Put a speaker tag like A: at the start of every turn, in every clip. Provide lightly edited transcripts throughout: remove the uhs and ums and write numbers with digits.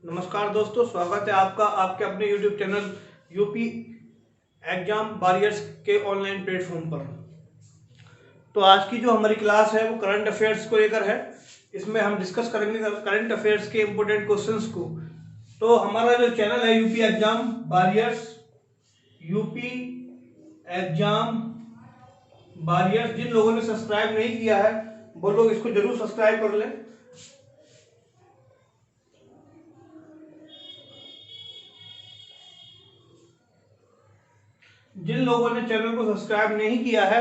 A: नमस्कार दोस्तों, स्वागत है आपका आपके अपने YouTube channel UP exam warriors के ऑनलाइन प्लेटफॉर्म पर। तो आज की जो हमारी क्लास है वो करंट अफेयर्स को लेकर है। इसमें हम डिस्कस करेंगे करंट अफेयर्स के इम्पोर्टेंट क्वेश्चंस को। तो हमारा जो चैनल है यूपी एग्जाम वॉरियर्स, जिन लोगों ने सब्सक्राइब नहीं किया है वो लोग इसको जरूर सब्सक्राइब कर लें। जिन लोगों ने चैनल को सब्सक्राइब नहीं किया है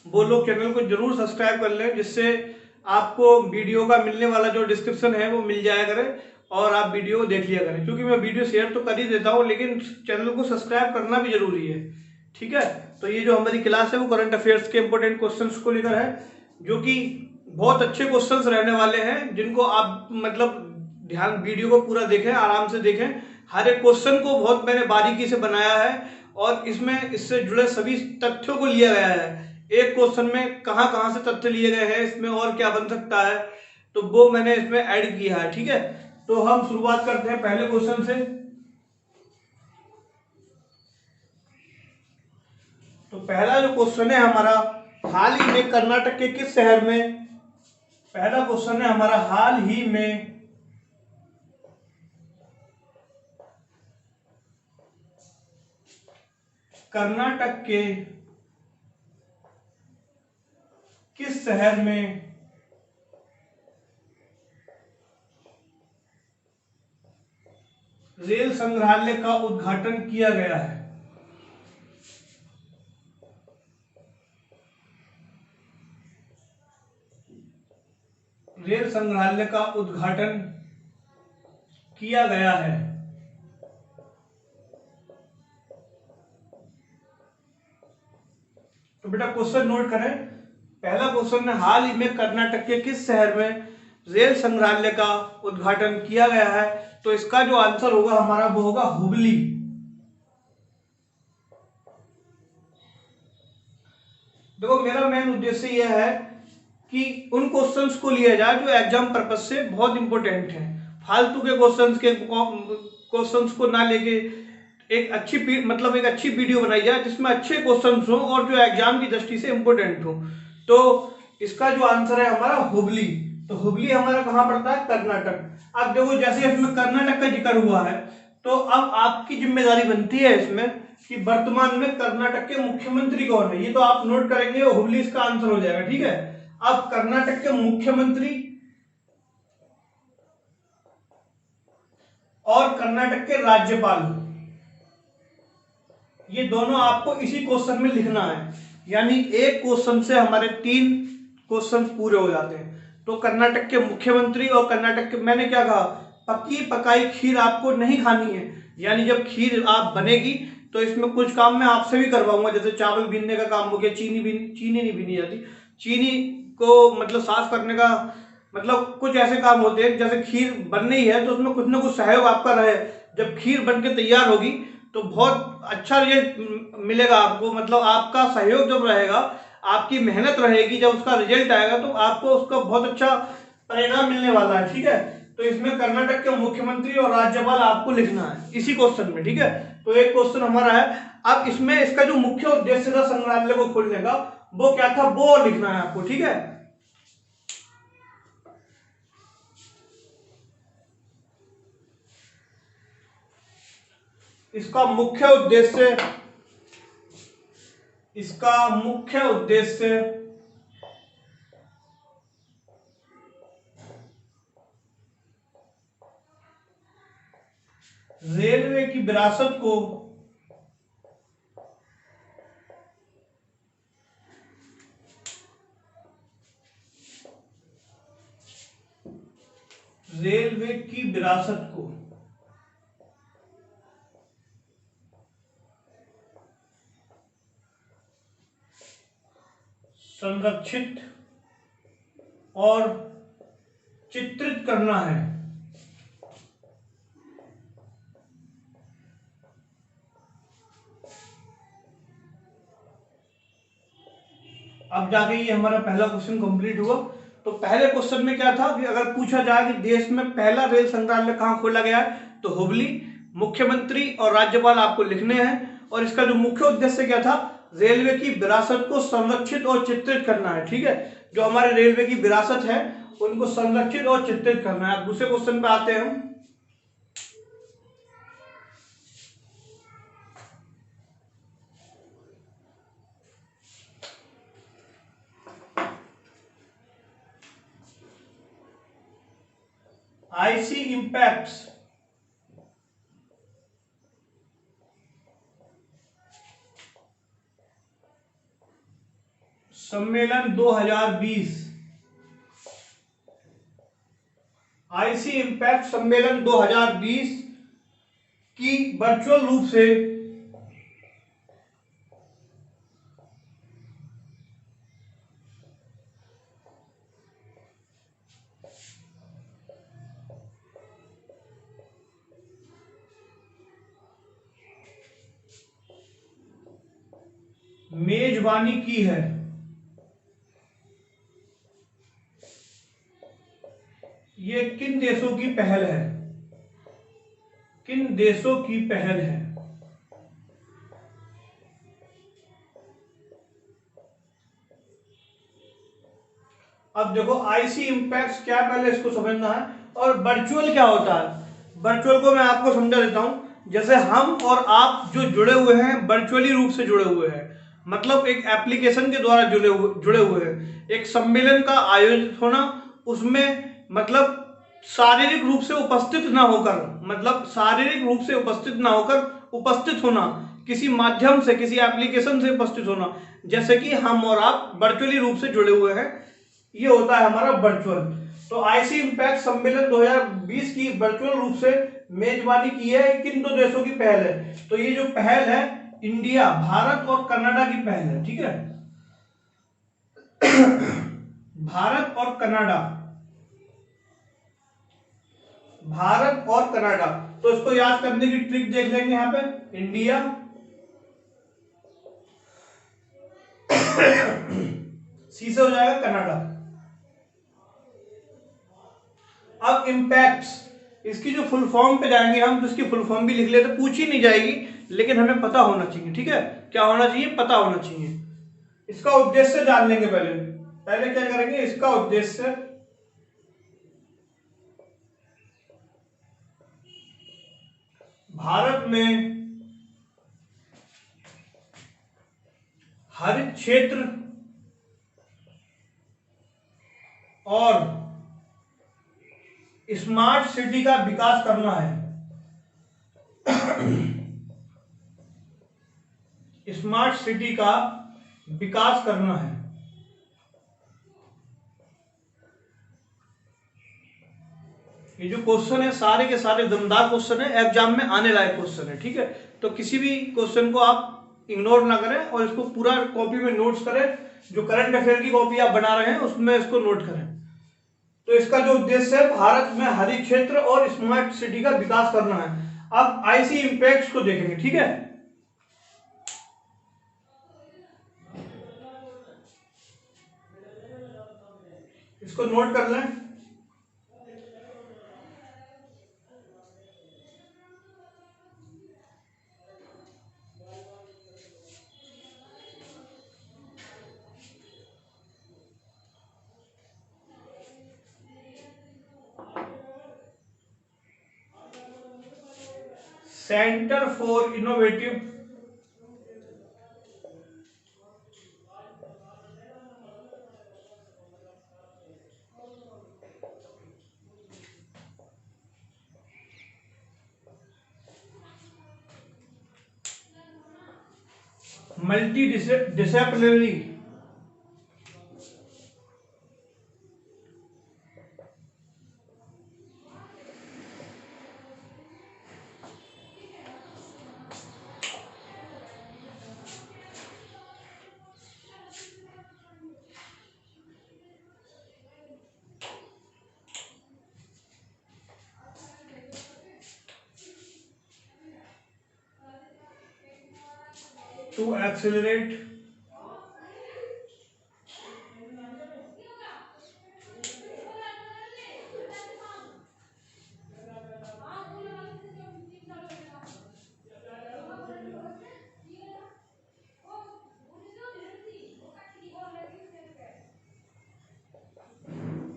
A: वो लोग चैनल को जरूर सब्सक्राइब कर लें, जिससे आपको वीडियो का मिलने वाला जो डिस्क्रिप्शन है वो मिल जाया करे और आप वीडियो देख लिया करें। क्योंकि मैं वीडियो शेयर तो कर ही देता हूँ, लेकिन चैनल को सब्सक्राइब करना भी जरूरी है। ठीक है, तो ये जो हमारी क्लास है वो करंट अफेयर्स के इंपॉर्टेंट क्वेश्चंस को लेकर है, जो कि बहुत अच्छे क्वेश्चंस रहने वाले हैं, जिनको आप मतलब ध्यान वीडियो को पूरा देखें, आराम से देखें। हर एक क्वेश्चन को बहुत मैंने बारीकी से बनाया है और इसमें इससे जुड़े सभी तथ्यों को लिया गया है। एक क्वेश्चन में कहां कहां से तथ्य लिए गए हैं, इसमें और क्या बन सकता है, तो वो मैंने इसमें ऐड किया है। ठीक है, तो हम शुरुआत करते हैं पहले क्वेश्चन से। तो पहला जो क्वेश्चन है हमारा, हाल ही में कर्नाटक के किस शहर में, पहला क्वेश्चन है हमारा, हाल ही में कर्नाटक के किस शहर में रेल संग्रहालय का उद्घाटन किया गया है। रेल संग्रहालय का उद्घाटन किया गया है। तो बेटा क्वेश्चन नोट करें। पहला क्वेश्चन है, हाल ही में कर्नाटक के किस शहर में रेल संग्रहालय का उद्घाटन किया गया है। तो इसका जो आंसर होगा हमारा वो होगा हुबली। देखो, मेरा मेन उद्देश्य यह है कि उन क्वेश्चंस को लिया जाए जो एग्जाम पर्पज से बहुत इंपॉर्टेंट है। फालतू के क्वेश्चंस को ना लेके एक अच्छी वीडियो बनाई जाए जिसमें अच्छे क्वेश्चंस हो और जो एग्जाम की दृष्टि से इंपॉर्टेंट हो। तो इसका जो आंसर है हमारा हुबली। तो हुबली हमारा कहां पड़ता है, कर्नाटक। अब देखो, जैसे इसमें कर्नाटक का जिक्र हुआ है, तो अब आपकी जिम्मेदारी बनती है इसमें कि वर्तमान में कर्नाटक के मुख्यमंत्री कौन है। ये तो आप नोट करेंगे, हुबली इसका आंसर हो जाएगा। ठीक है, अब कर्नाटक के मुख्यमंत्री और कर्नाटक के राज्यपाल, ये दोनों आपको इसी क्वेश्चन में लिखना है। यानी एक क्वेश्चन से हमारे 3 क्वेश्चन पूरे हो जाते हैं। तो कर्नाटक के मुख्यमंत्री और कर्नाटक के, मैंने क्या कहा, पकी पकाई खीर आपको नहीं खानी है। यानी जब खीर आप बनेगी तो इसमें कुछ काम मैं आपसे भी करवाऊंगा, जैसे चावल बीनने का काम हो गया, चीनी नहीं बीनी जाती, चीनी को मतलब साफ करने का, मतलब कुछ ऐसे काम होते हैं। जैसे खीर बननी है तो उसमें कुछ ना कुछ सहयोग आपका रहे। जब खीर बन के तैयार होगी तो बहुत अच्छा रिजल्ट मिलेगा आपको, मतलब आपका सहयोग जब रहेगा, आपकी मेहनत रहेगी, जब उसका रिजल्ट आएगा तो आपको उसका बहुत अच्छा परिणाम मिलने वाला है। ठीक है, तो इसमें कर्नाटक के मुख्यमंत्री और राज्यपाल आपको लिखना है इसी क्वेश्चन में। ठीक है, तो एक क्वेश्चन हमारा है। अब इसमें इसका जो मुख्य उद्देश्य था संग्रहालय को खोलने का, वो क्या था, वो लिखना है आपको। ठीक है, इसका मुख्य उद्देश्य, रेलवे की विरासत को संरक्षित और चित्रित करना है। अब जाके ये हमारा पहला क्वेश्चन कंप्लीट हुआ। तो पहले क्वेश्चन में क्या था कि अगर पूछा जाए कि देश में पहला रेल संग्रहालय कहाँ खोला गया है, तो हुबली। मुख्यमंत्री और राज्यपाल आपको लिखने हैं, और इसका जो मुख्य उद्देश्य क्या था, रेलवे की विरासत को संरक्षित और चित्रित करना है। ठीक है, जो हमारे रेलवे की विरासत है उनको संरक्षित और चित्रित करना है। दूसरे क्वेश्चन पे आते हैं हम। आईसी इंपैक्ट्स सम्मेलन 2020, आईसी इंपैक्ट सम्मेलन 2020 की वर्चुअल रूप से मेजबानी की है। ये किन देशों की पहल है, किन देशों की पहल है? अब देखो आईसी इंपैक्ट क्या, पहले इसको समझना है। और वर्चुअल क्या होता है, वर्चुअल को मैं आपको समझा देता हूं। जैसे हम और आप जो जुड़े हुए हैं वर्चुअली रूप से जुड़े हुए हैं, मतलब एक एप्लीकेशन के द्वारा जुड़े हुए हैं। एक सम्मेलन का आयोजित होना, उसमें मतलब शारीरिक रूप से उपस्थित ना होकर, मतलब शारीरिक रूप से उपस्थित ना होकर उपस्थित होना, किसी माध्यम से, किसी एप्लीकेशन से उपस्थित होना, जैसे कि हम और आप वर्चुअली रूप से जुड़े हुए हैं, ये होता है हमारा वर्चुअल। तो आईसी इंपैक्ट सम्मेलन 2020 की वर्चुअल रूप से मेजबानी की है। किन दो देशों की पहल है, तो ये जो पहल है इंडिया, भारत और कनाडा की पहल है। ठीक है, भारत और कनाडा, भारत और कनाडा। तो इसको याद करने की ट्रिक देख लेंगे यहां पे। इंडिया सी से हो जाएगा कनाडा। अब इम्पैक्ट्स, इसकी जो फुल फॉर्म पे जाएंगे हम, तो इसकी फुल फॉर्म भी लिख लेते, पूछी नहीं जाएगी लेकिन हमें पता होना चाहिए। ठीक है, क्या होना चाहिए, पता होना चाहिए। इसका उद्देश्य जान लेंगे पहले। पहले क्या करेंगे, इसका उद्देश्य भारत में हरित क्षेत्र और स्मार्ट सिटी का विकास करना है। स्मार्ट सिटी का विकास करना है। ये जो क्वेश्चन है सारे के सारे दमदार क्वेश्चन है, एग्जाम में आने लायक क्वेश्चन है। ठीक है, तो किसी भी क्वेश्चन को आप इग्नोर ना करें और इसको पूरा कॉपी में नोट्स करें। जो करंट अफेयर की कॉपी आप बना रहे हैं उसमें इसको नोट करें। तो इसका जो उद्देश्य है भारत में हरित क्षेत्र और स्मार्ट सिटी का विकास करना है। अब आईसी इंपैक्ट्स को देखेंगे। ठीक है, इसको नोट कर लें। Centre for innovative multi disciplinary to accelerate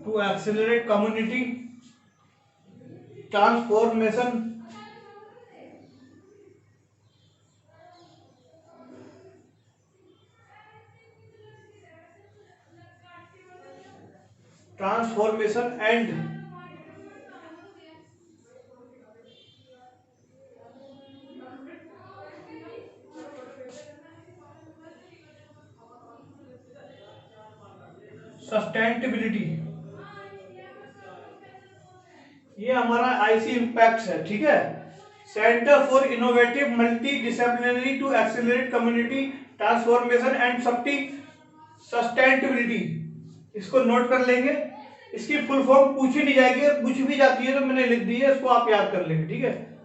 A: to accelerate community transformation and sustainability, ये हमारा आईसी इम्पैक्ट है, ठीक है। Centre for innovative multi disciplinary to accelerate community transformation and sustainability, इसको नोट कर लेंगे। इसकी फुल फॉर्म पूछी नहीं जाएगी, पूछ भी जाती है तो मैंने लिख दी है, इसको आप याद कर लेंगे, ठीक है।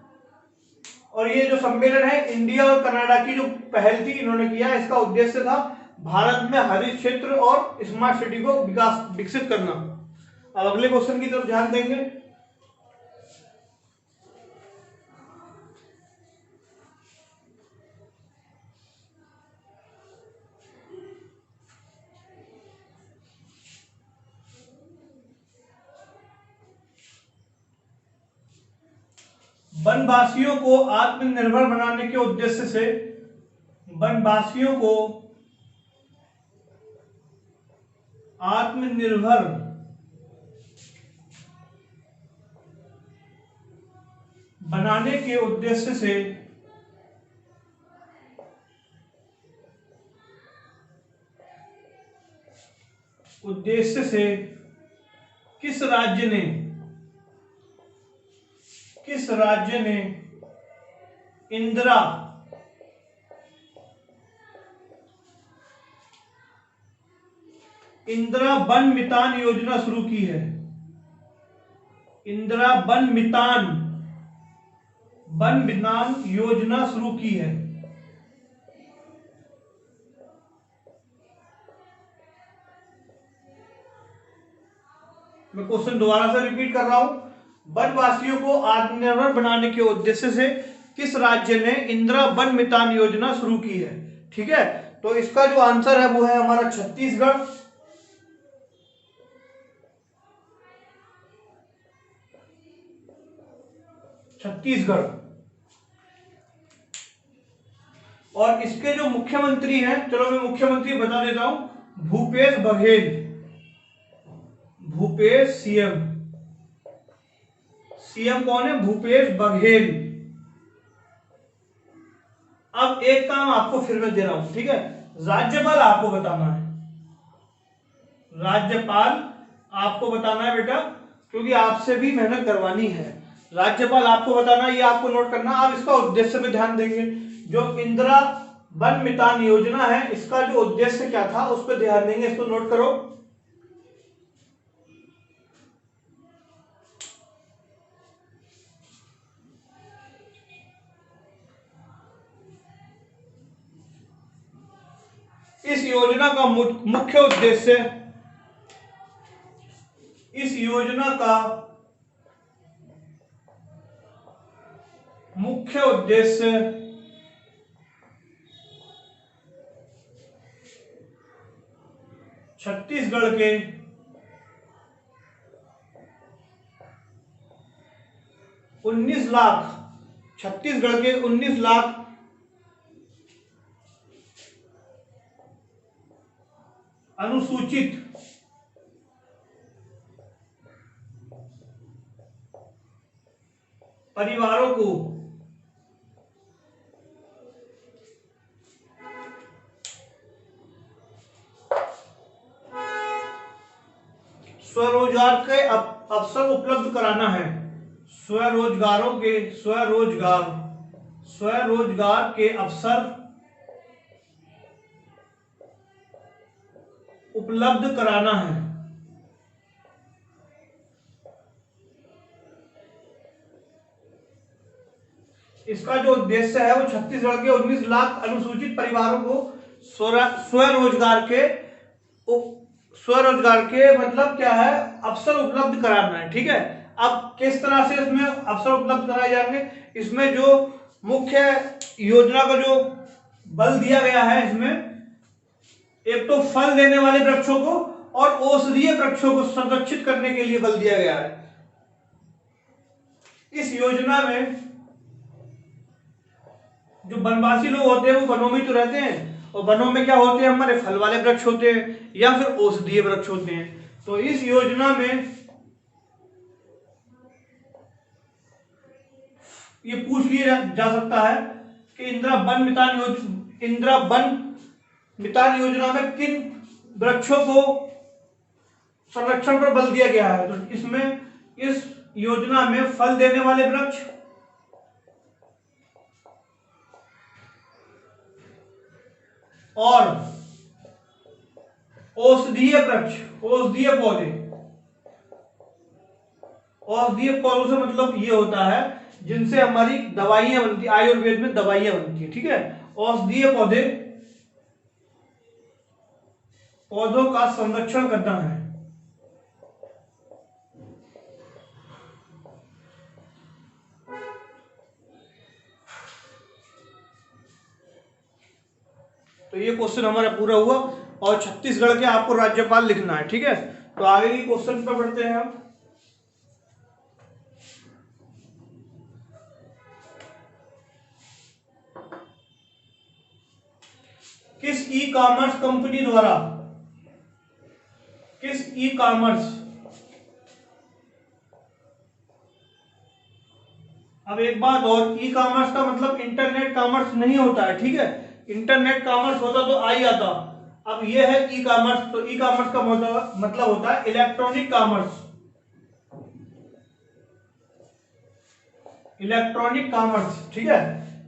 A: और ये जो सम्मेलन है इंडिया और कनाडा की जो पहल थी इन्होंने किया, इसका उद्देश्य था भारत में हरित क्षेत्र और स्मार्ट सिटी को विकसित करना। अब अगले क्वेश्चन की तरफ ध्यान देंगे। वनवासियों को आत्मनिर्भर बनाने के उद्देश्य से वनवासियों को आत्मनिर्भर बनाने के उद्देश्य से किस राज्य ने इंदिरा वन मितान योजना शुरू की है? इंदिरा वन मितान योजना शुरू की है। मैं क्वेश्चन दोबारा से रिपीट कर रहा हूं। वनवासियों को आत्मनिर्भर बनाने के उद्देश्य से किस राज्य ने इंदिरा वन मितान योजना शुरू की है? ठीक है, तो इसका जो आंसर है वो है हमारा छत्तीसगढ़। और इसके जो मुख्यमंत्री हैं, चलो मैं मुख्यमंत्री बता देता हूं, भूपेश बघेल, सीएम कौन है? भूपेश बघेल। अब एक काम आपको फिर मैं दे रहा हूं, ठीक है, राज्यपाल आपको बताना है, बेटा, क्योंकि आपसे भी मेहनत करवानी है। राज्यपाल आपको बताना है, ये आपको नोट करना। आप इसका उद्देश्य पे ध्यान देंगे। जो इंदिरा वन मितान योजना है, इसका जो उद्देश्य क्या था उस पर ध्यान देंगे, इसको नोट करो। इस योजना का मुख्य उद्देश्य छत्तीसगढ़ के 19 लाख अनुसूचित परिवारों को स्वरोजगार के अवसर उपलब्ध कराना है। स्वरोजगार के अवसर उपलब्ध कराना है। इसका जो उद्देश्य है वो छत्तीसगढ़ के 19 लाख अनुसूचित परिवारों को स्वरोजगार के मतलब क्या है, अवसर उपलब्ध कराना है। ठीक है, अब किस तरह से इसमें अवसर उपलब्ध कराए जाएंगे? इसमें जो मुख्य योजना का जो बल दिया गया है, इसमें एक तो फल देने वाले वृक्षों को और औषधीय वृक्षों को संरक्षित करने के लिए बल दिया गया है। इस योजना में जो वनवासी लोग होते हैं वो वनों में तो रहते हैं, और वनों में क्या होते हैं, हमारे फल वाले वृक्ष होते हैं या फिर औषधीय वृक्ष होते हैं। तो इस योजना में ये पूछ लिया जा सकता है कि इंदिरा वन मितान योजना में किन वृक्षों को संरक्षण पर बल दिया गया है। तो इसमें इस योजना में फल देने वाले वृक्ष और औषधीय वृक्ष, औषधीय पौधों से मतलब ये होता है जिनसे हमारी दवाइयां बनती, आयुर्वेद में दवाइयां बनती है, ठीक है। औषधीय पौधों का संरक्षण करना है। तो ये क्वेश्चन हमारा पूरा हुआ, और छत्तीसगढ़ के आपको राज्यपाल लिखना है, ठीक है। तो आगे की क्वेश्चन पर बढ़ते हैं हम। किस ई कॉमर्स, अब एक बात और, ई कॉमर्स का मतलब इंटरनेट कॉमर्स नहीं होता है, ठीक है। इंटरनेट कॉमर्स होता तो आ ही आता। अब ये है ई कॉमर्स, तो ई कॉमर्स का मतलब होता है इलेक्ट्रॉनिक कॉमर्स। इलेक्ट्रॉनिक कॉमर्स, ठीक है।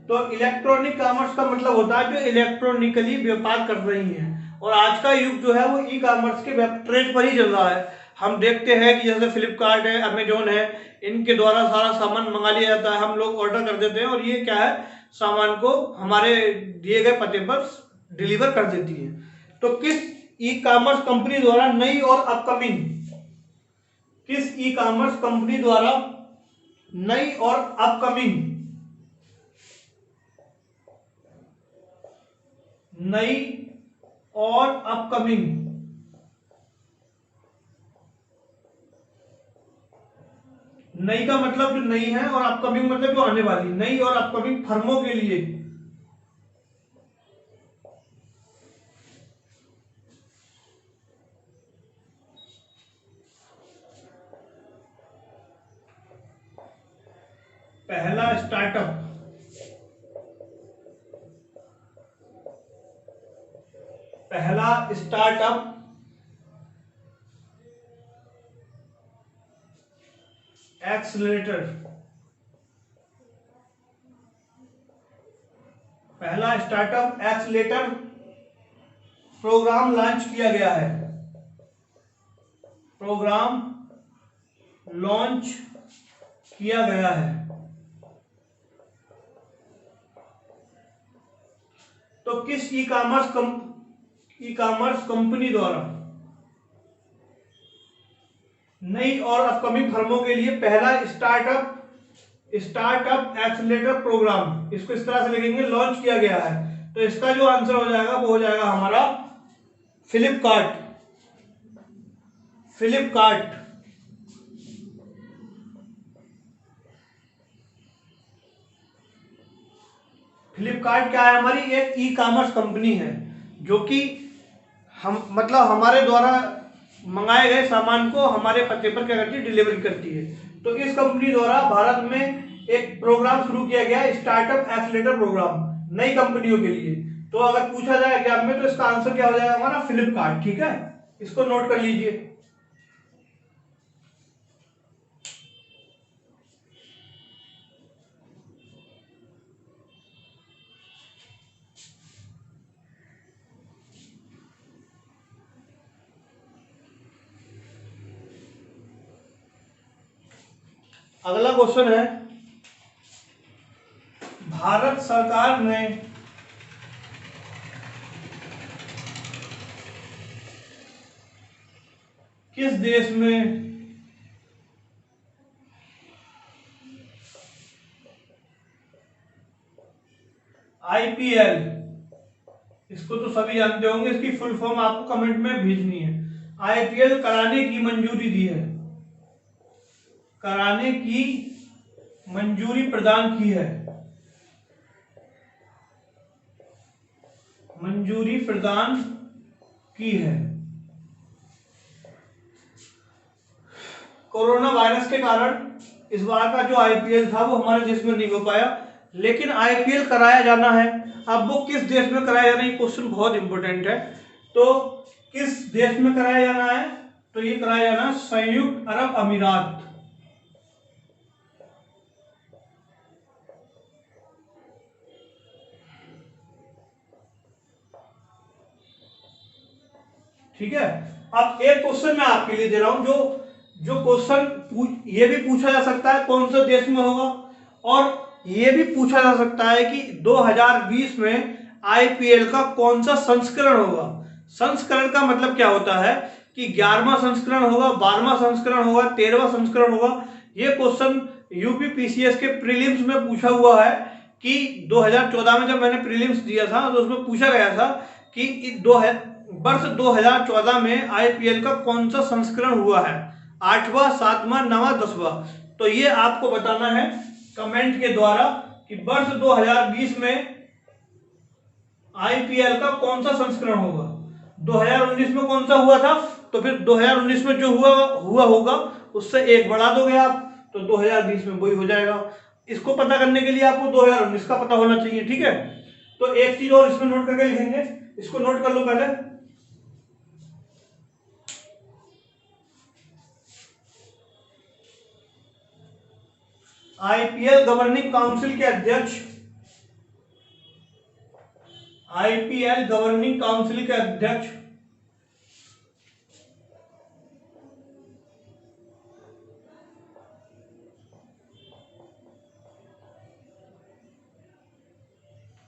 A: तो इलेक्ट्रॉनिक कॉमर्स का मतलब होता है जो इलेक्ट्रॉनिकली व्यापार कर रही है, और आज का युग जो है वो ई कॉमर्स के वेब ट्रेड पर ही चल रहा है। हम देखते हैं कि जैसे फ्लिपकार्ट है, अमेजोन है, इनके द्वारा सारा सामान मंगा लिया जाता है, हम लोग ऑर्डर कर देते हैं और ये क्या है, सामान को हमारे दिए गए पते पर डिलीवर कर देती है। तो किस ई कॉमर्स कंपनी द्वारा नई और अपकमिंग, किस ई कॉमर्स कंपनी द्वारा नई और अपकमिंग, नई और अपकमिंग, नई का मतलब जो नई है और अपकमिंग मतलब जो आने वाली, नई और अपकमिंग फर्मों के लिए पहला स्टार्टअप, एक्सलेटर, पहला स्टार्टअप एक्सलेटर प्रोग्राम लॉन्च किया गया है, प्रोग्राम लॉन्च किया गया है। तो किस ई कॉमर्स कंपनी द्वारा नई और अपकमिंग फर्मों के लिए पहला स्टार्टअप एक्सेलरेटर प्रोग्राम, इसको इस तरह से लिखेंगे, लॉन्च किया गया है। तो इसका जो आंसर हो जाएगा वो हो जाएगा हमारा फ्लिपकार्ट। फ्लिपकार्ट क्या है, हमारी एक ई कॉमर्स कंपनी है जो कि हम मतलब हमारे द्वारा मंगाए गए सामान को हमारे पते पर क्या करती है, डिलीवरी करती है। तो इस कंपनी द्वारा भारत में एक प्रोग्राम शुरू किया गया है, स्टार्टअप एक्सेलरेटर प्रोग्राम, नई कंपनियों के लिए। तो अगर पूछा जाए एग्जाम में तो इसका आंसर क्या हो जाएगा हमारा, फ्लिपकार्ट, ठीक है। इसको नोट कर लीजिए। अगला क्वेश्चन है, भारत सरकार ने किस देश में आईपीएल, इसको तो सभी जानते होंगे, इसकी फुल फॉर्म आपको कमेंट में भेजनी है, आईपीएल कराने की मंजूरी दी है, कराने की मंजूरी प्रदान की है, मंजूरी प्रदान की है। कोरोना वायरस के कारण इस बार का जो आईपीएल था वो हमारे देश में नहीं हो पाया, लेकिन आईपीएल कराया जाना है। अब वो किस देश में कराया जाना है, ये क्वेश्चन बहुत इंपॉर्टेंट है। तो किस देश में कराया जाना है, तो ये कराया जाना संयुक्त अरब अमीरात। ठीक है। अब एक क्वेश्चन मैं आपके लिए दे रहा हूं, जो जो क्वेश्चन ये भी पूछा जा सकता है कौन से देश में होगा, और ये भी पूछा जा सकता है कि 2020 में आईपीएल का कौन सा संस्करण होगा। संस्करण का मतलब क्या होता है कि 11वां संस्करण होगा, 12वां संस्करण होगा, 13वां संस्करण होगा। ये क्वेश्चन यूपीपीसीएस के प्रीलिम्स में पूछा हुआ है कि 2014 में जब मैंने प्रीलिम्स दिया था तो उसमें पूछा गया था कि वर्ष 2014 में आईपीएल का कौन सा संस्करण हुआ है, 8वां, 7वां, 9वां, 10वां। तो ये आपको बताना है कमेंट के द्वारा कि वर्ष 2020 में आईपीएल का कौन सा संस्करण होगा। 2019 में कौन सा हुआ था, तो फिर 2019 में जो हुआ होगा उससे एक बढ़ा दोगे आप, तो 2020 में वही हो जाएगा। इसको पता करने के लिए आपको 2019 का पता होना चाहिए। ठीक है, तो एक चीज और इसमें नोट करके लिखेंगे, इसको नोट कर लो पहले। आईपीएल गवर्निंग काउंसिल के अध्यक्ष, आईपीएल गवर्निंग काउंसिल के अध्यक्ष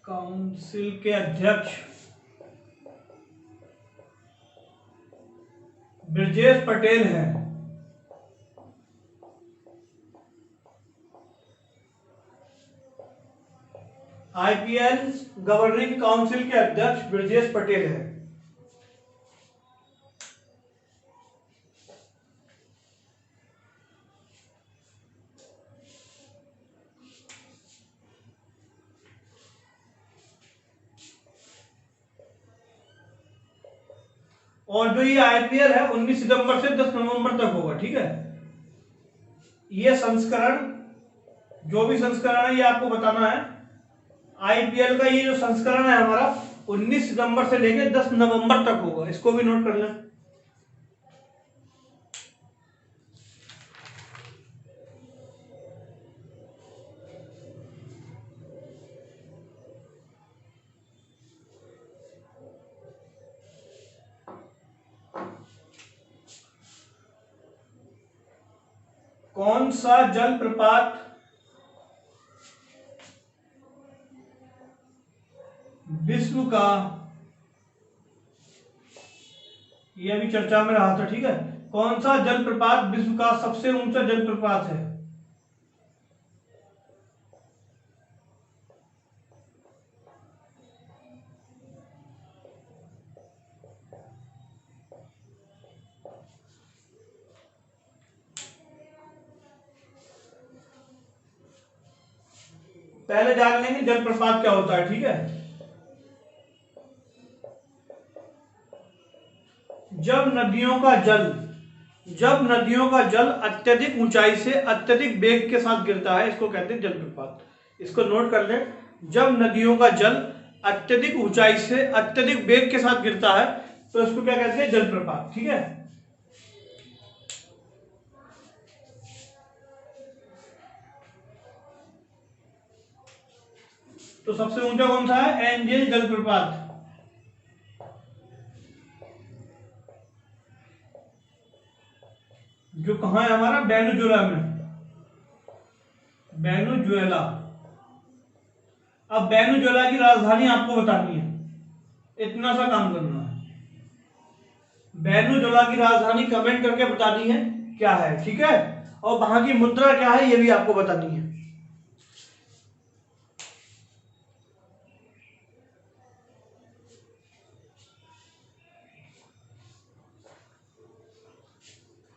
A: काउंसिल के अध्यक्ष ब्रजेश पटेल हैं। आईपीएल गवर्निंग काउंसिल के अध्यक्ष ब्रजेश पटेल हैं। और जो ये आईपीएल है 19 सितंबर से 10 नवंबर तक होगा। ठीक है, ये संस्करण, जो भी संस्करण है ये आपको बताना है। आईपीएल का ये जो संस्करण है हमारा 19 सितंबर से लेकर 10 नवंबर तक होगा, इसको भी नोट कर लें। कौन सा जलप्रपात विश्व का, यह भी चर्चा में रहा था। ठीक है, कौन सा जलप्रपात विश्व का सबसे ऊंचा जलप्रपात है। पहले जान लेंगे जलप्रपात क्या होता है। ठीक है, जब नदियों का जल, जब नदियों का जल अत्यधिक ऊंचाई से अत्यधिक वेग के साथ गिरता है, इसको कहते हैं जलप्रपात। इसको नोट कर लें, जब नदियों का जल अत्यधिक ऊंचाई से अत्यधिक वेग के साथ गिरता है तो इसको क्या कहते हैं, जलप्रपात। ठीक है, तो सबसे ऊंचा कौन सा है, एंजेल जलप्रपात। जो कहां है हमारा, वेनेजुएला में, वेनेजुएला। अब वेनेजुएला की राजधानी आपको बतानी है, इतना सा काम करना है। वेनेजुएला की राजधानी कमेंट करके बतानी है क्या है। ठीक है, और वहां की मुद्रा क्या है ये भी आपको बतानी है।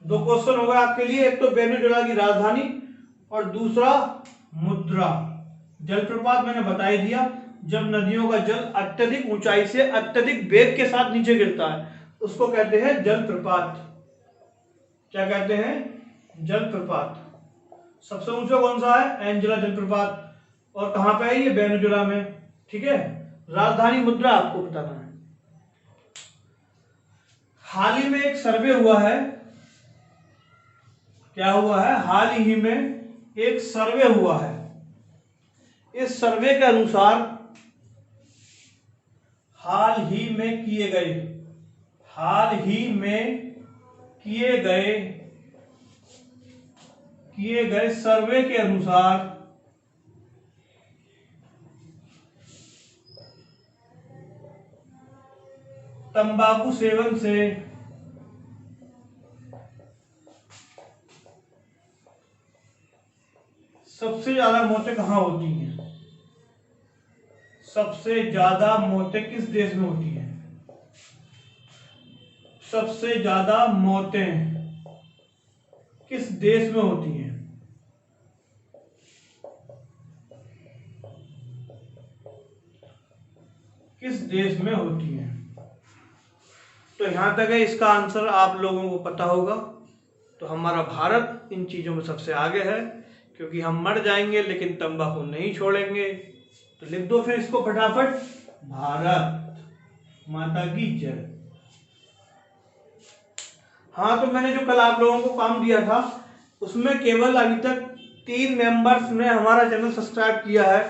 A: दो क्वेश्चन हो गए आपके लिए, एक तो वेनेजुएला की राजधानी और दूसरा मुद्रा। जलप्रपात मैंने बता ही दिया, जब नदियों का जल अत्यधिक ऊंचाई से अत्यधिक वेग के साथ नीचे गिरता है उसको कहते हैं जलप्रपात। क्या कहते हैं? जलप्रपात। सबसे ऊंचा कौन सा है? एंजेला जलप्रपात। और कहां पे है ये? वेनेजुएला में। ठीक है। राजधानी मुद्रा आपको बताना है। हाल ही में एक सर्वे हुआ है। क्या हुआ है? हाल ही में एक सर्वे हुआ है। इस सर्वे के अनुसार हाल ही में किए गए सर्वे के अनुसार तंबाकू सेवन से सबसे ज्यादा मौतें कहां होती हैं? सबसे ज्यादा मौतें किस देश में होती हैं? सबसे ज्यादा मौतें किस देश में होती हैं? किस देश में होती हैं? तो यहां तक है, इसका आंसर आप लोगों को पता होगा। तो हमारा भारत इन चीजों में सबसे आगे है, क्योंकि हम मर जाएंगे लेकिन तंबाकू नहीं छोड़ेंगे। तो लिख दो फिर इसको फटाफट, भारत माता की जय। हाँ, तो मैंने जो कल आप लोगों को काम दिया था उसमें केवल अभी तक 3 मेंबर्स ने हमारा चैनल सब्सक्राइब किया है।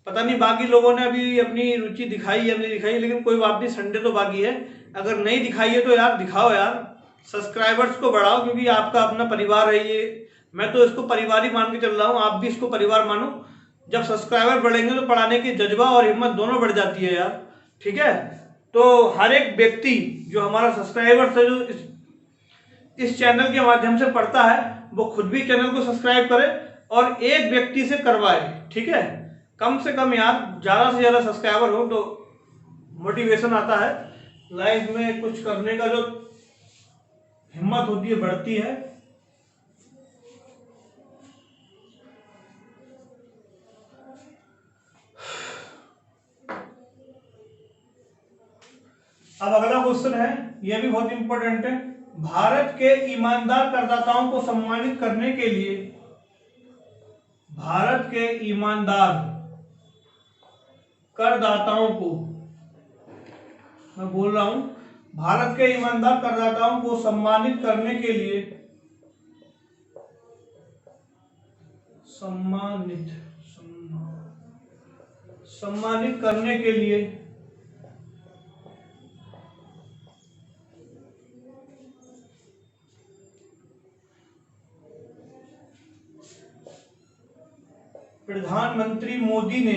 A: पता नहीं बाकी लोगों ने अभी अपनी रुचि दिखाई या नहीं दिखाई, लेकिन कोई बात नहीं, संडे तो बाकी है। अगर नहीं दिखाई है तो यार दिखाओ यार, सब्सक्राइबर्स को बढ़ाओ, क्योंकि आपका अपना परिवार है ये। मैं तो इसको परिवार ही मान के चल रहा हूँ, आप भी इसको परिवार मानो। जब सब्सक्राइबर बढ़ेंगे तो पढ़ाने की जज्बा और हिम्मत दोनों बढ़ जाती है यार। ठीक है। तो हर एक व्यक्ति जो हमारा सब्सक्राइबर है, जो इस चैनल के माध्यम से पढ़ता है, वो खुद भी चैनल को सब्सक्राइब करे और एक व्यक्ति से करवाए। ठीक है। कम से कम यार, ज्यादा से ज्यादा सब्सक्राइबर हो तो मोटिवेशन आता है, लाइफ में कुछ करने का जो हिम्मत होती है बढ़ती है। अब अगला क्वेश्चन है, यह भी बहुत इंपॉर्टेंट है। भारत के ईमानदार करदाताओं को सम्मानित करने के लिए, भारत के ईमानदार करदाताओं को, मैं बोल रहा हूं, भारत के ईमानदार करदाताओं को सम्मानित करने के लिए, सम्मानित करने के लिए प्रधानमंत्री मोदी ने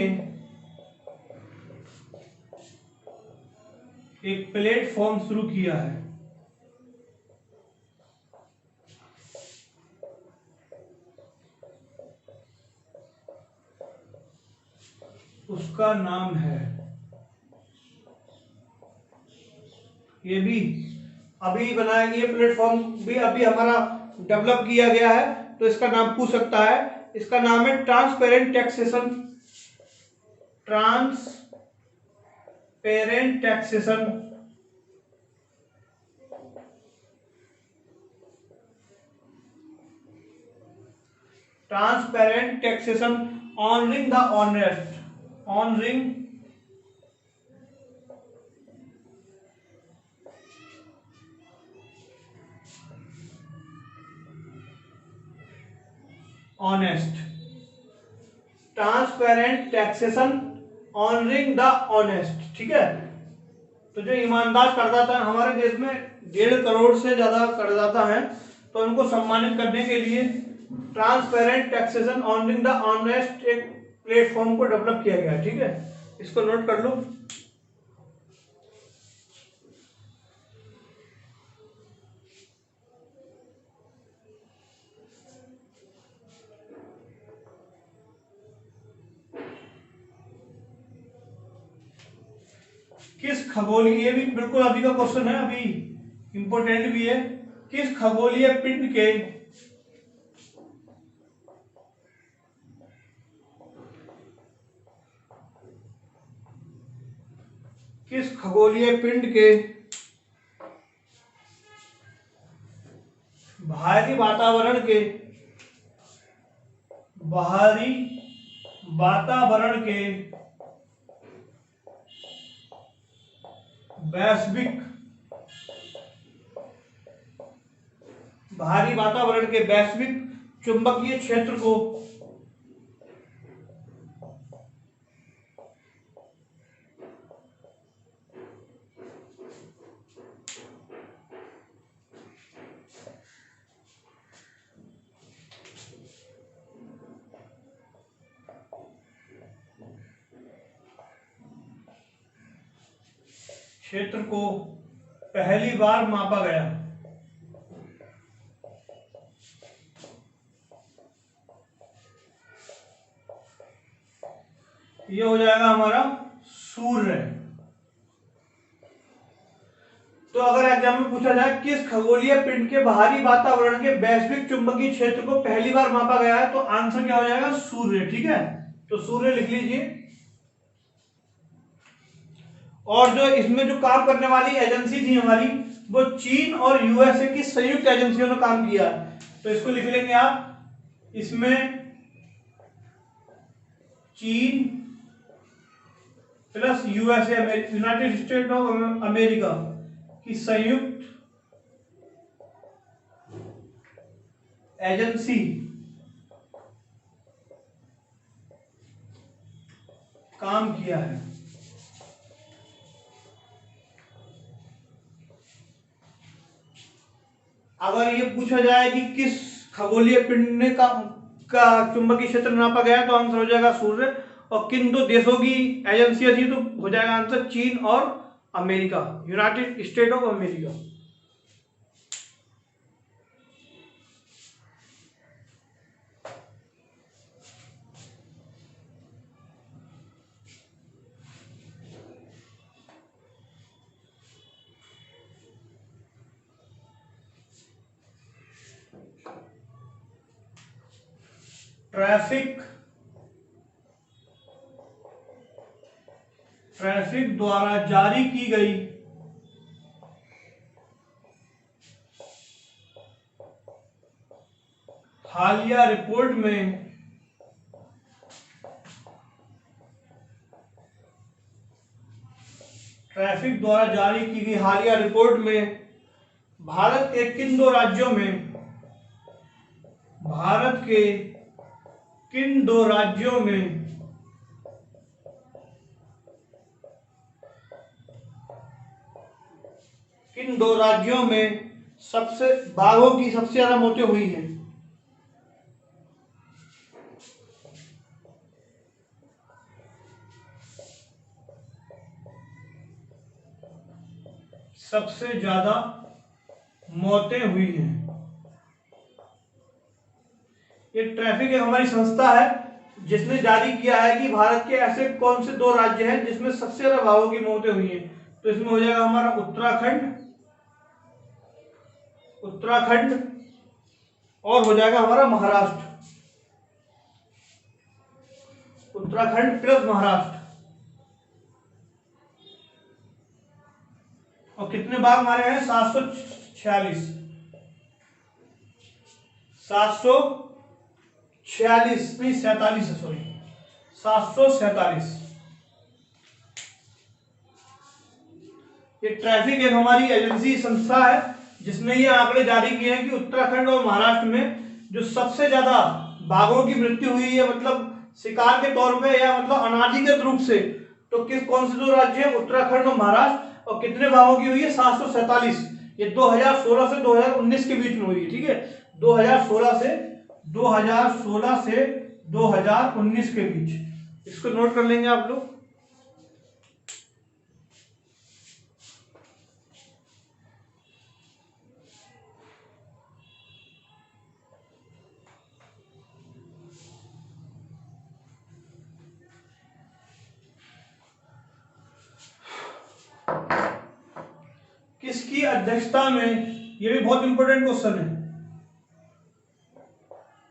A: एक प्लेटफॉर्म शुरू किया है। उसका नाम है, ये भी अभी बनाया, ये प्लेटफॉर्म भी अभी हमारा डेवलप किया गया है, तो इसका नाम पूछ सकता है। इसका नाम है transparent taxation. Transparent taxation transparent taxation honouring the honest, honouring honest, transparent taxation honouring the honest. ठीक है। तो जो ईमानदार करदाता है हमारे देश में, 1.5 करोड़ से ज्यादा करदाता हैं, तो उनको सम्मानित करने के लिए transparent taxation honouring the honest एक प्लेटफॉर्म को डेवलप किया गया है। ठीक है, इसको नोट कर लो। किस खगोलीय, ये भी बिल्कुल अभी का क्वेश्चन है, अभी इंपोर्टेंट भी है। किस खगोलीय पिंड के बाहरी वातावरण के वैश्विक चुंबकीय क्षेत्र को पहली बार मापा गया। ये हो जाएगा हमारा सूर्य। तो अगर एग्जाम में पूछा जाए किस खगोलीय पिंड के बाहरी वातावरण के वैश्विक चुंबकीय क्षेत्र को पहली बार मापा गया है, तो आंसर क्या हो जाएगा? सूर्य। ठीक है, तो सूर्य लिख लीजिए। और जो इसमें जो काम करने वाली एजेंसी थी हमारी, वो चीन और यूएसए की संयुक्त एजेंसियों ने काम किया। तो इसको लिख लेंगे आप, इसमें चीन plus USA, United state of America की संयुक्त एजेंसी काम किया है। अगर ये पूछा जाए कि किस खगोलीय पिंड ने का चुंबकीय क्षेत्र नापा गया, तो आंसर हो जाएगा सूर्य। और किन दो देशों की एजेंसियां थी, तो हो जाएगा आंसर चीन और America, United state of America. Traffic द्वारा जारी की गई हालिया रिपोर्ट में भारत के किन दो राज्यों में सबसे बाघों की सबसे ज्यादा मौतें हुई हैं? सबसे ज्यादा मौतें हुई हैं। ये ट्रैफिक एक हमारी संस्था है जिसने जारी किया है कि भारत के ऐसे कौन से दो राज्य हैं जिसमें सबसे ज्यादा बाघों की मौतें हुई हैं। तो इसमें हो जाएगा हमारा उत्तराखंड और हो जाएगा हमारा महाराष्ट्र। उत्तराखंड प्लस महाराष्ट्र। और कितने बाघ मारे हैं? 746 नहीं 47 है, सॉरी 747। ये ट्रैफिक एक हमारी एजेंसी संस्था है जिसने ये आंकड़े जारी किए हैं कि उत्तराखंड और महाराष्ट्र में जो सबसे ज्यादा बाघों की मृत्यु हुई है, मतलब शिकार के तौर पे या मतलब अनाधिकृत रूप से, तो कौन से दो राज्य हैं? उत्तराखंड और महाराष्ट्र। और कितने बाघों की हुई है? 747। ये 2016 से 2019 के बीच में हुई है। ठीक है, 2016 से 2019 के बीच। इसको नोट कर लेंगे आप लोग। किसकी अध्यक्षता में ये भी बहुत इंपॉर्टेंट क्वेश्चन है।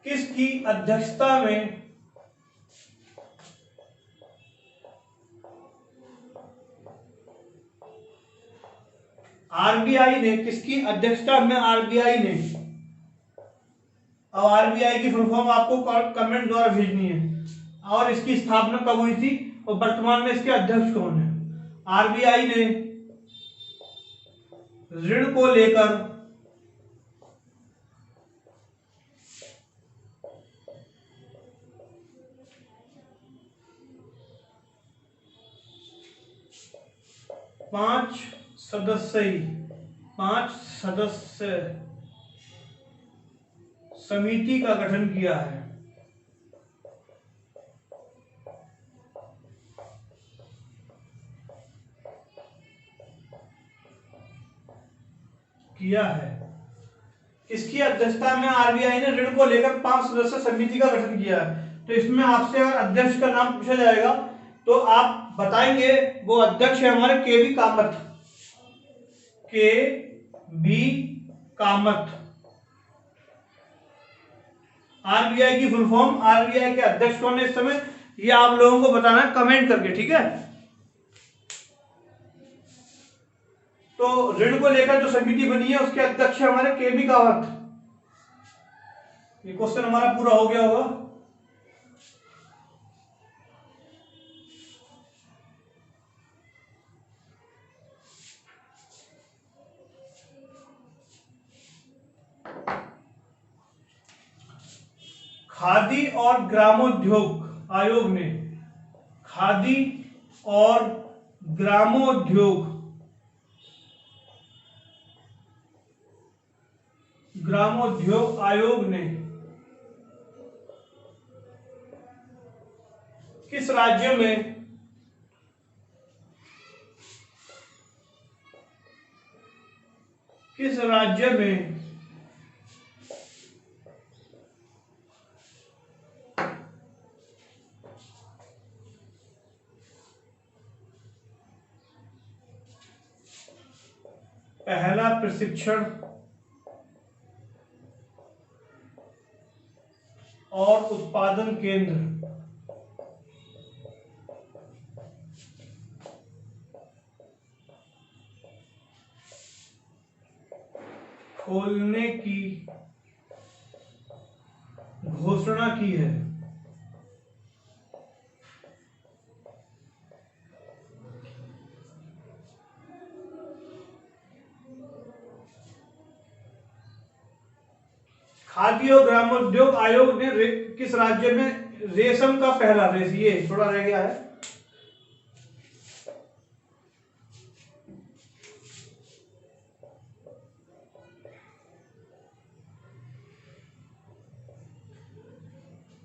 A: किसकी अध्यक्षता में आरबीआई ने, किसकी अध्यक्षता में आरबीआई ने, अब आरबीआई की फुल फॉर्म आपको कमेंट द्वारा भेजनी है, और इसकी स्थापना कब हुई थी और वर्तमान में इसके अध्यक्ष कौन है। आरबीआई ने ऋण को लेकर पांच सदस्य समिति का गठन किया है। इसकी अध्यक्षता में आरबीआई ने ऋण को लेकर 5 सदस्य समिति का गठन किया है। तो इसमें आपसे अगर अध्यक्ष का नाम पूछा जाएगा तो आप बताएंगे वो अध्यक्ष है हमारे के बी कामत। आरबीआई की फुल फॉर्म, आरबीआई के अध्यक्ष कौन है इस समय, ये आप लोगों को बताना है कमेंट करके, ठीक है। तो ऋण को लेकर जो समिति बनी है उसके अध्यक्ष है हमारे के बी कामत। ये क्वेश्चन हमारा पूरा हो गया होगा। खादी और ग्रामोद्योग आयोग ने, खादी और ग्रामोद्योग आयोग ने किस राज्य में पहला प्रशिक्षण और उत्पादन केंद्र खोलने की घोषणा की है। खादी और ग्रामोद्योग आयोग ने किस राज्य में रेशम का पहला, ये थोड़ा रह गया है,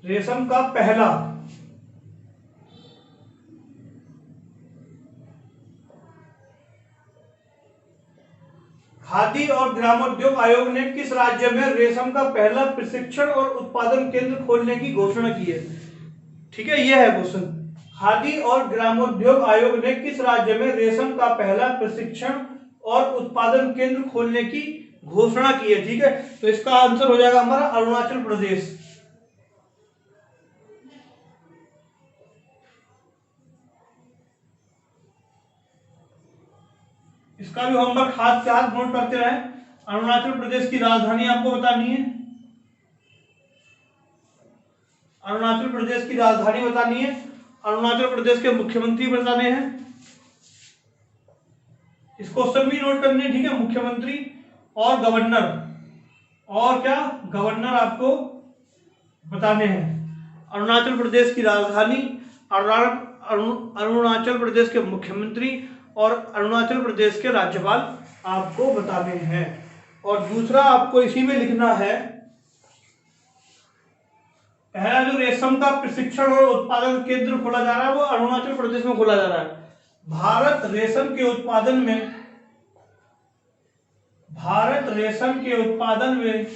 A: रेशम का पहला खादी और ग्रामोद्योग आयोग ने किस राज्य में रेशम का पहला प्रशिक्षण और उत्पादन केंद्र खोलने की घोषणा की है। ठीक है, यह है क्वेश्चन। खादी और ग्रामोद्योग आयोग ने किस राज्य में रेशम का पहला प्रशिक्षण और उत्पादन केंद्र खोलने की घोषणा की है। ठीक है, तो इसका आंसर हो जाएगा हमारा अरुणाचल प्रदेश। इसका भी होमवर्क हाथ से हाथ नोट करते रहे। अरुणाचल प्रदेश की राजधानी आपको बतानी है, अरुणाचल प्रदेश की राजधानी बतानी है, अरुणाचल प्रदेश के मुख्यमंत्री बताने हैं। इस क्वेश्चन भी नोट करने, ठीक है। मुख्यमंत्री और गवर्नर, और क्या, गवर्नर आपको बताने हैं। अरुणाचल प्रदेश की राजधानी, अरुणाचल प्रदेश के मुख्यमंत्री और अरुणाचल प्रदेश के राज्यपाल आपको बताने हैं। और दूसरा आपको इसी में लिखना है, पहला जो रेशम का प्रशिक्षण और उत्पादन केंद्र खोला जा रहा है वो अरुणाचल प्रदेश में खोला जा रहा है। भारत रेशम के उत्पादन में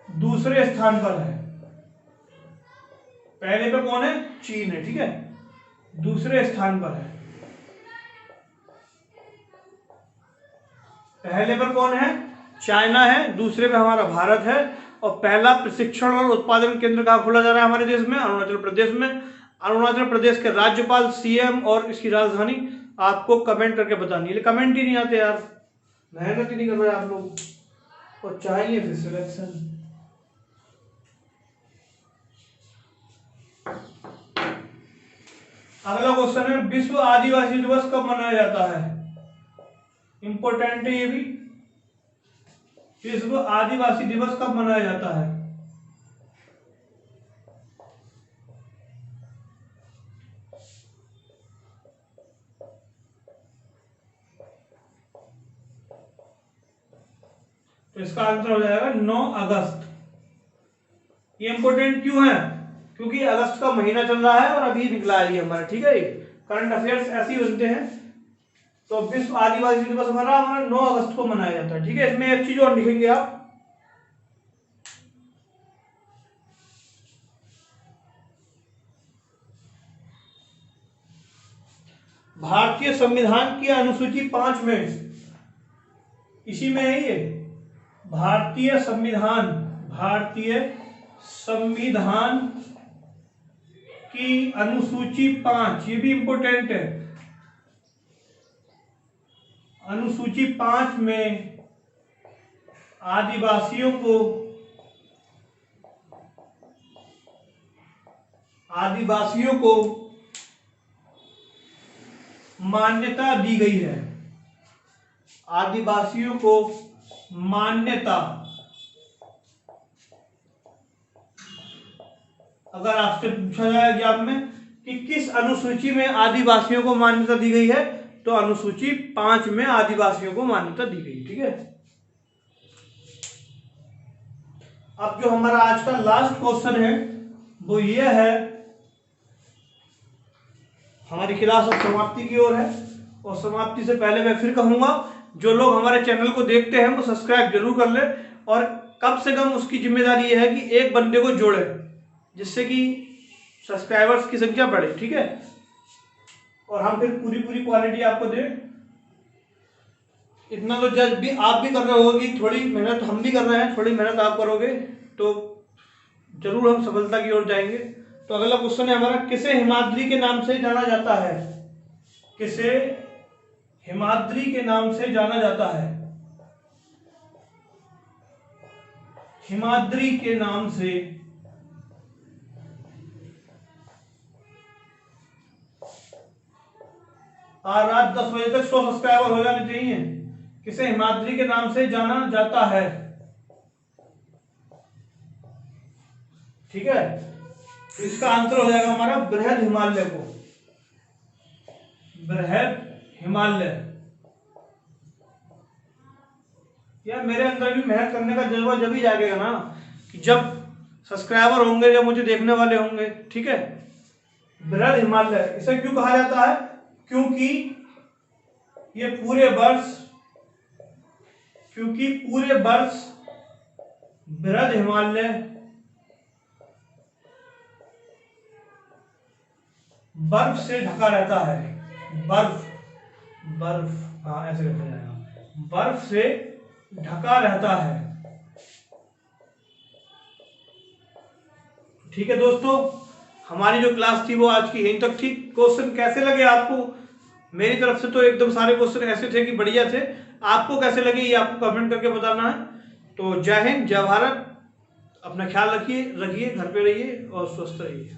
A: दूसरे स्थान पर है। पहले पे कौन है, चीन है, ठीक है, दूसरे स्थान पर है। पहले पर कौन है? चाइना है, दूसरे पे हमारा भारत है, और पहला प्रशिक्षण और उत्पादन केंद्र कहाँ खोला जा रहा है हमारे देश में? अरुणाचल प्रदेश में। अरुणाचल प्रदेश के राज्यपाल, सीएम और इसकी राजधानी आपको कमेंट करके बतानी है। कमेंट ही नहीं आते यार, मेहनत ही नहीं कर रहे आप लोग, और चाहिए फिर सिलेक्शन। अगला क्वेश्चन है, विश्व आदिवासी दिवस कब मनाया जाता है? इंपॉर्टेंट है ये भी। विश्व आदिवासी दिवस कब मनाया जाता है? तो इसका आंसर हो जाएगा 9 अगस्त। ये इंपॉर्टेंट क्यों है? क्योंकि अगस्त का महीना चल रहा है और अभी निकला है ये हमारा, ठीक है। करंट अफेयर्स ऐसे ही बनते हैं। तो विश्व आदिवासी दिवस हमारा 9 अगस्त को मनाया जाता है, ठीक है। इसमें एक चीज और लिखेंगे आप, भारतीय संविधान की अनुसूची 5 में, इसी में है ये, भारतीय संविधान की अनुसूची 5, ये भी इंपॉर्टेंट है। अनुसूची 5 में आदिवासियों को मान्यता दी गई है। आदिवासियों को मान्यता, अगर आपसे पूछा जाए एग्जाम में कि किस अनुसूची में आदिवासियों को मान्यता दी गई है, तो अनुसूची 5 में आदिवासियों को मान्यता दी गई, ठीक है। अब जो हमारा आज का लास्ट क्वेश्चन है वो ये है, हमारी क्लास अब समाप्ति की ओर है, और समाप्ति से पहले मैं फिर कहूंगा, जो लोग हमारे चैनल को देखते हैं वो सब्सक्राइब जरूर कर ले, और कम से कम उसकी जिम्मेदारी ये है कि एक बंदे को जोड़े, जिससे कि सब्सक्राइबर्स की संख्या बढ़े, ठीक है। और हम फिर पूरी क्वालिटी आपको दें। इतना तो जज भी आप भी कर रहे होगी, थोड़ी मेहनत हम भी कर रहे हैं, थोड़ी मेहनत आप करोगे तो जरूर हम सफलता की ओर जाएंगे। तो अगला क्वेश्चन है हमारा, किसे हिमाद्री के नाम से जाना जाता है? किसे हिमाद्री के नाम से जाना जाता है? हिमाद्री के नाम से आज रात 10 बजे तक 100 सब्सक्राइबर हो जाने चाहिए। किसे हिमाद्री के नाम से जाना जाता है? ठीक है, तो इसका आंसर हो जाएगा हमारा बृहद हिमालय को, बृहद हिमालय। यार मेरे अंदर भी मेहनत करने का जज्बा जब ही जागेगा ना, कि जब सब्सक्राइबर होंगे, जब मुझे देखने वाले होंगे, ठीक है। बृहद हिमालय इसे क्यों कहा जाता है? क्योंकि ये पूरे वर्ष बृहद हिमालय बर्फ से ढका रहता है। बर्फ हाँ ऐसे लिखा जाएगा, बर्फ से ढका रहता है, ठीक है दोस्तों। हमारी जो क्लास थी वो आज की यहीं तक थी। क्वेश्चन कैसे लगे आपको? मेरी तरफ से तो एकदम सारे क्वेश्चन ऐसे थे कि बढ़िया थे। आपको कैसे लगे ये आपको कमेंट करके बताना है। तो जय हिंद, जय भारत, अपना ख्याल रखिए, घर पे रहिए और स्वस्थ रहिए।